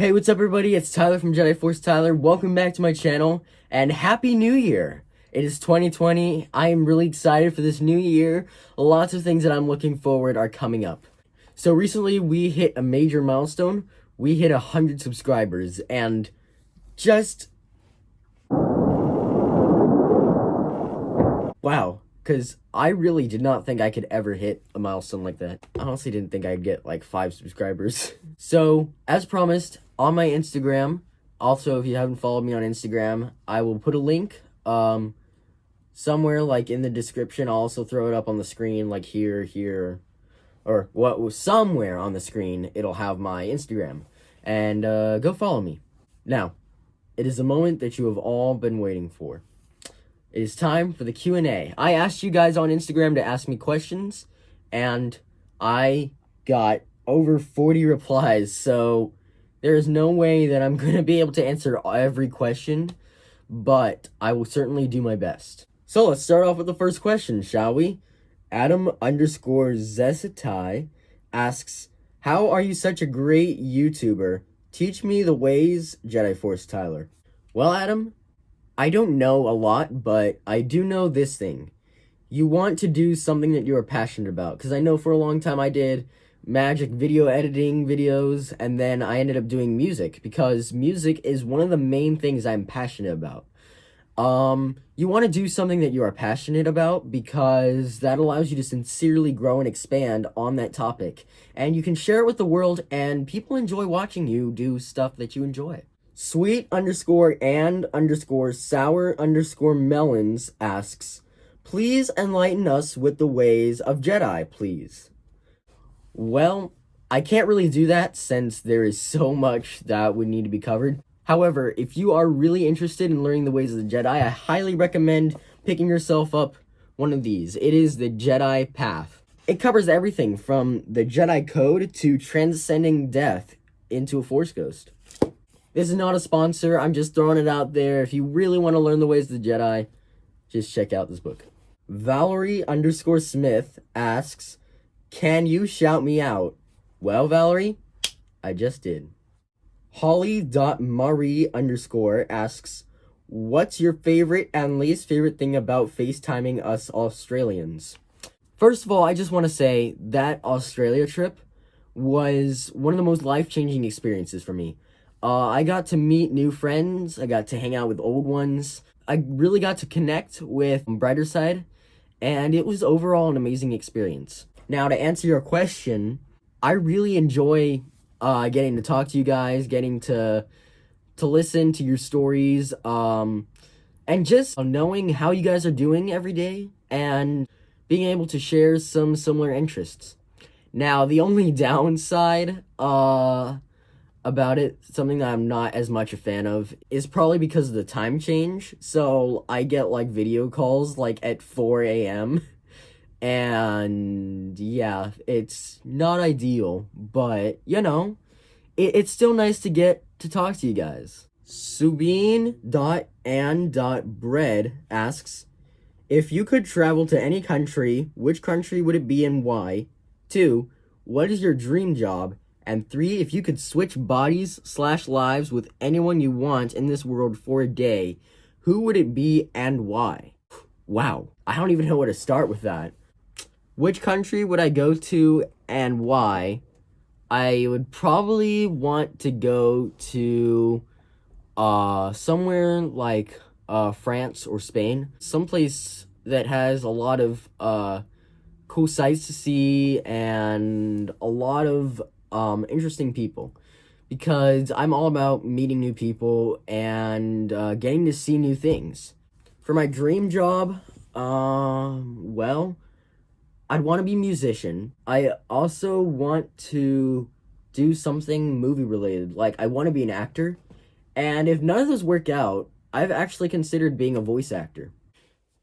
Hey, what's up everybody? It's Tyler from Jedi Force Tyler. Welcome back to my channel and Happy New Year! It is 2020. I am really excited for this new year. Lots of things that I'm looking forward are coming up. So recently we hit a major milestone. We hit 100 subscribers and just... wow. Because I really did not think I could ever hit a milestone like that. I honestly didn't think I'd get like 5 subscribers. So, as promised, on my Instagram, also if you haven't followed me on Instagram, I will put a link somewhere like in the description. I'll also throw it up on the screen like here, or what was somewhere on the screen. It'll have my Instagram. And go follow me. Now, it is the moment that you have all been waiting for. It is time for the Q&A. I asked you guys on Instagram to ask me questions, and I got over 40 replies, so there is no way that I'm going to be able to answer every question, but I will certainly do my best. So let's start off with the first question, shall we? Adam_Zesitai asks, how are you such a great YouTuber? Teach me the ways, Jedi Force Tyler. Well, Adam, I don't know a lot, but I do know this thing. You want to do something that you are passionate about, because I know for a long time I did magic video editing videos, and then I ended up doing music, because music is one of the main things I'm passionate about. You want to do something that you are passionate about, because that allows you to sincerely grow and expand on that topic, and you can share it with the world, and people enjoy watching you do stuff that you enjoy. Sweet_and_sour_melons asks, please enlighten us with the ways of Jedi, please. Well, I can't really do that since there is so much that would need to be covered. However, if you are really interested in learning the ways of the Jedi, I highly recommend picking yourself up one of these. It is the Jedi Path. It covers everything from the Jedi Code to transcending death into a Force Ghost. This is not a sponsor, I'm just throwing it out there. If you really want to learn the ways of the Jedi, just check out this book. Valerie_Smith asks, can you shout me out? Well, Valerie, I just did. Holly.Marie_ asks, what's your favorite and least favorite thing about Facetiming us Australians? First of all, I just want to say that Australia trip was one of the most life-changing experiences for me. I got to meet new friends, I got to hang out with old ones, I really got to connect with Brighter Side, and it was overall an amazing experience. Now, to answer your question, I really enjoy getting to talk to you guys, getting to listen to your stories, and just knowing how you guys are doing every day, and being able to share some similar interests. Now, the only downside, about it, something that I'm not as much a fan of, is probably because of the time change. So I get like video calls like at 4 a.m. and yeah, it's not ideal, but you know, it's still nice to get to talk to you guys. Subin.and.bread asks, if you could travel to any country, which country would it be and why? 2, what is your dream job? And 3, if you could switch bodies/lives with anyone you want in this world for a day, who would it be and why? Wow, I don't even know where to start with that. Which country would I go to and why? I would probably want to go to somewhere like France or Spain. Someplace that has a lot of cool sights to see and a lot of interesting people, because I'm all about meeting new people and getting to see new things. For my dream job, well, I'd want to be a musician. I also want to do something movie related, like I want to be an actor, and if none of those work out, I've actually considered being a voice actor.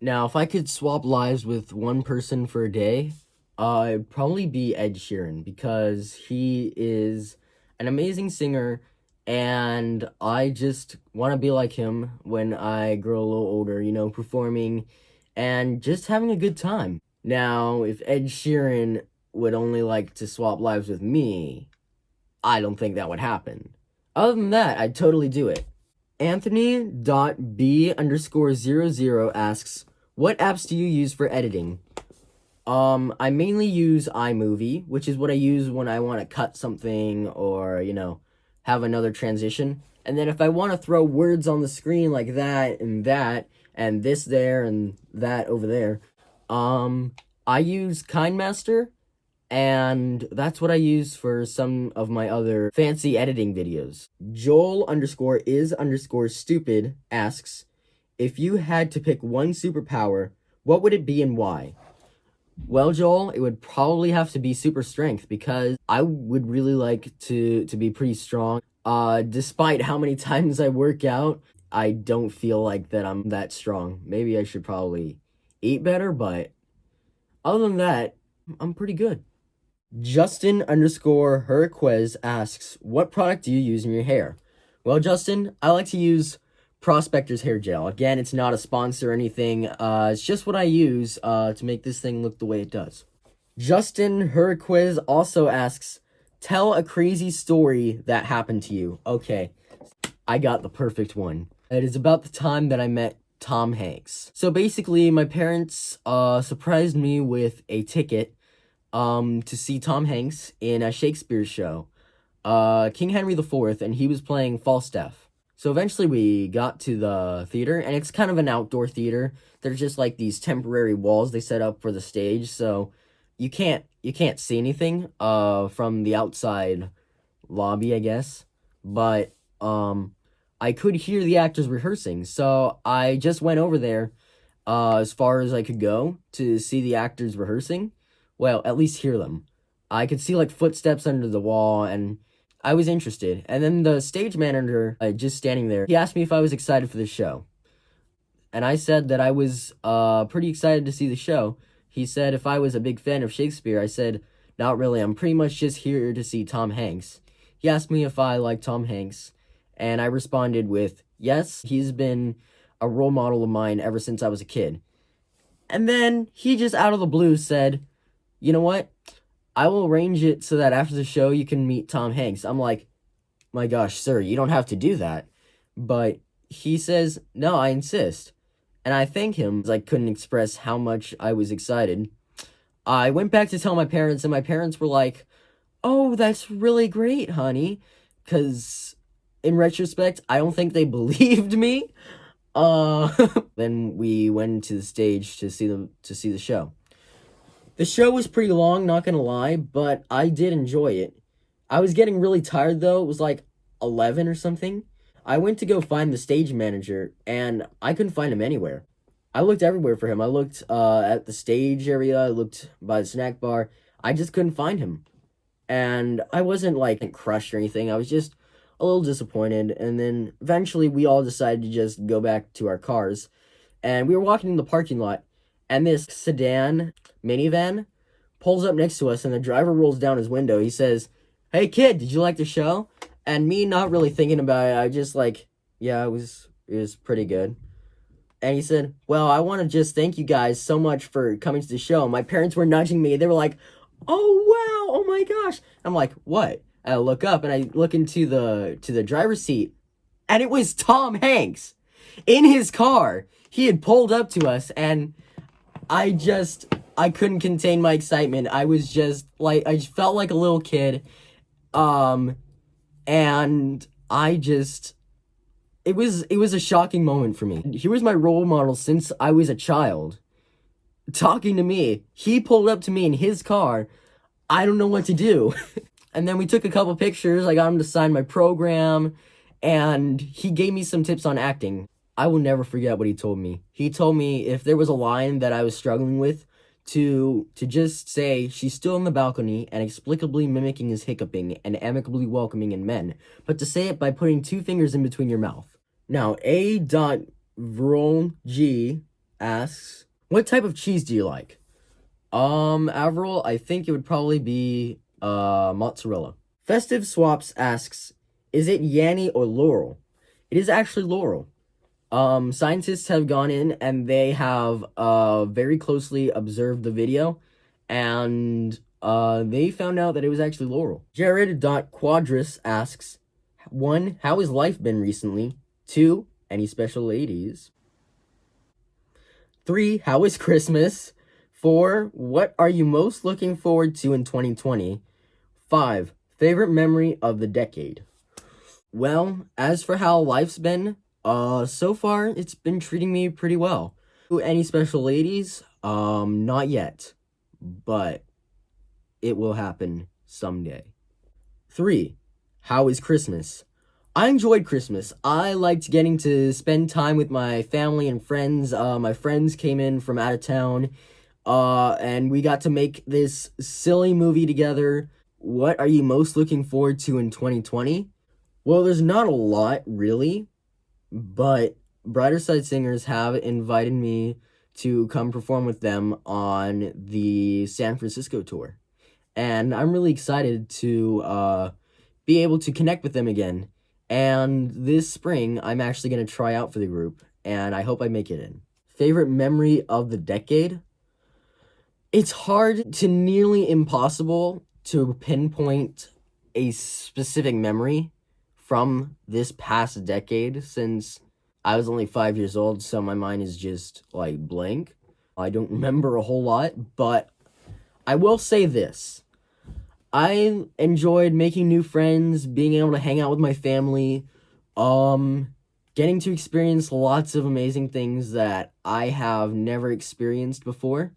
Now, if I could swap lives with one person for a day, it'd probably be Ed Sheeran, because he is an amazing singer, and I just want to be like him when I grow a little older, you know, performing and just having a good time. Now, if Ed Sheeran would only like to swap lives with me, I don't think that would happen. Other than that, I'd totally do it. Anthony.B_00 asks, what apps do you use for editing? I mainly use iMovie, which is what I use when I want to cut something or, have another transition. And then if I want to throw words on the screen like that, and this there, and that over there, I use KindMaster, and that's what I use for some of my other fancy editing videos. Joel_is_stupid asks, if you had to pick one superpower, what would it be and why? Well, Joel, it would probably have to be super strength because I would really like to be pretty strong. Despite how many times I work out, I don't feel like that I'm that strong. Maybe I should probably eat better, but other than that, I'm pretty good. Justin_Herquez asks, what product do you use in your hair? Well, Justin, I like to use Prospector's hair gel. Again, it's not a sponsor or anything. It's just what I use to make this thing look the way it does. Justin Herquez also asks, tell a crazy story that happened to you. Okay, I got the perfect one. It is about the time that I met Tom Hanks. So basically, my parents surprised me with a ticket to see Tom Hanks in a Shakespeare show, King Henry IV, and he was playing Falstaff. So eventually we got to the theater, and it's kind of an outdoor theater. There's just like these temporary walls they set up for the stage, so you can't see anything from the outside lobby, I guess. But I could hear the actors rehearsing, so I just went over there as far as I could go to see the actors rehearsing. Well, at least hear them. I could see like footsteps under the wall, and I was interested. And then the stage manager, just standing there, he asked me if I was excited for the show. And I said that I was pretty excited to see the show. He said if I was a big fan of Shakespeare. I said, not really, I'm pretty much just here to see Tom Hanks. He asked me if I like Tom Hanks, and I responded with, yes, he's been a role model of mine ever since I was a kid. And then he just out of the blue said, you know what? I will arrange it so that after the show you can meet Tom Hanks. I'm like, my gosh, sir, you don't have to do that. But he says, no, I insist. And I thank him because I couldn't express how much I was excited. I went back to tell my parents, and my parents were like, oh, that's really great, honey. Because in retrospect, I don't think they believed me. Then we went to the stage to see the show. The show was pretty long, not gonna lie, but I did enjoy it. I was getting really tired though. It was like 11 or something. I went to go find the stage manager, and I couldn't find him anywhere. I looked everywhere for him. I looked at the stage area, I looked by the snack bar. I just couldn't find him. And I wasn't like crushed or anything. I was just a little disappointed. And then eventually we all decided to just go back to our cars. And we were walking in the parking lot, and this sedan minivan pulls up next to us, and the driver rolls down his window. He says, hey kid, did you like the show? And me not really thinking about it, I just like, yeah, it was pretty good. And he said, well, I want to just thank you guys so much for coming to the show. My parents were nudging me. They were like, oh wow, oh my gosh. I'm like, what? And I look up, and I look into the driver's seat, and it was Tom Hanks in his car. He had pulled up to us, and I couldn't contain my excitement. I was just like, I just felt like a little kid. And it was a shocking moment for me. He was my role model since I was a child. Talking to me. He pulled up to me in his car. I don't know what to do. And then we took a couple pictures. I got him to sign my program, and he gave me some tips on acting. I will never forget what he told me. He told me if there was a line that I was struggling with, to just say, she's still on the balcony and explicably mimicking his hiccuping and amicably welcoming in men, but to say it by putting two fingers in between your mouth. Now, A.Vrol asks, what type of cheese do you like? Avril, I think it would probably be, mozzarella. Festive Swaps asks, is it Yanny or Laurel? It is actually Laurel. Scientists have gone in, and they have very closely observed the video, and they found out that it was actually Laurel. Jared.Quadris asks, 1, how has life been recently? 2, any special ladies? 3, how is Christmas? 4, what are you most looking forward to in 2020? 5, favorite memory of the decade? Well, as for how life's been, so far it's been treating me pretty well. Any special ladies? Not yet, but it will happen someday. 3, how is Christmas? I enjoyed Christmas. I liked getting to spend time with my family and friends. My friends came in from out of town, and we got to make this silly movie together. What are you most looking forward to in 2020? Well, there's not a lot, really, but Brighter Side Singers have invited me to come perform with them on the San Francisco tour. And I'm really excited to be able to connect with them again. And this spring, I'm actually going to try out for the group, and I hope I make it in. Favorite memory of the decade? It's hard to nearly impossible to pinpoint a specific memory from this past decade, since I was only 5 years old, so my mind is just like blank. I don't remember a whole lot, but I will say this. I enjoyed making new friends, being able to hang out with my family, getting to experience lots of amazing things that I have never experienced before,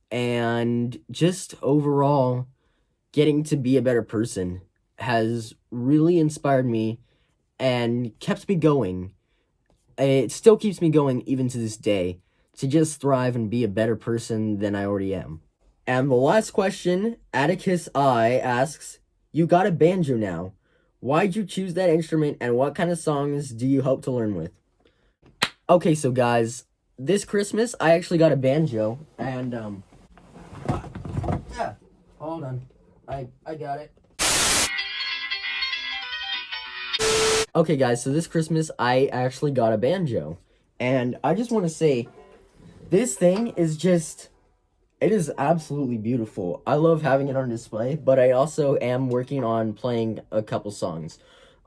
and just overall getting to be a better person has really inspired me and kept me going. It still keeps me going even to this day, to just thrive and be a better person than I already am. And the last question, Atticus I asks, you got a banjo now. Why'd you choose that instrument, and what kind of songs do you hope to learn with? Okay, so guys, this Christmas I actually got a banjo, and yeah, hold on. I got it. Okay guys, so this Christmas I actually got a banjo. And I just want to say, this thing is just, it is absolutely beautiful. I love having it on display, but I also am working on playing a couple songs.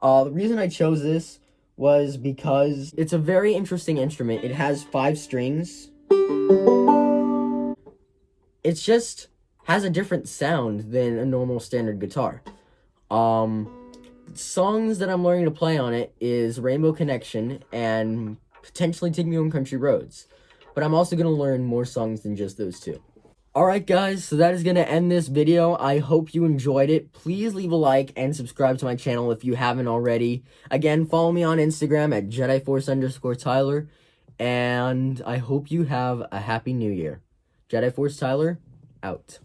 The reason I chose this was because it's a very interesting instrument. It has 5 strings. It's just has a different sound than a normal standard guitar. Songs that I'm learning to play on it is Rainbow Connection and potentially Take Me Home Country Roads. But I'm also going to learn more songs than just those 2. Alright guys, so that is going to end this video. I hope you enjoyed it. Please leave a like and subscribe to my channel if you haven't already. Again, follow me on Instagram at JediForce_Tyler. And I hope you have a happy new year. Jedi Force Tyler, out.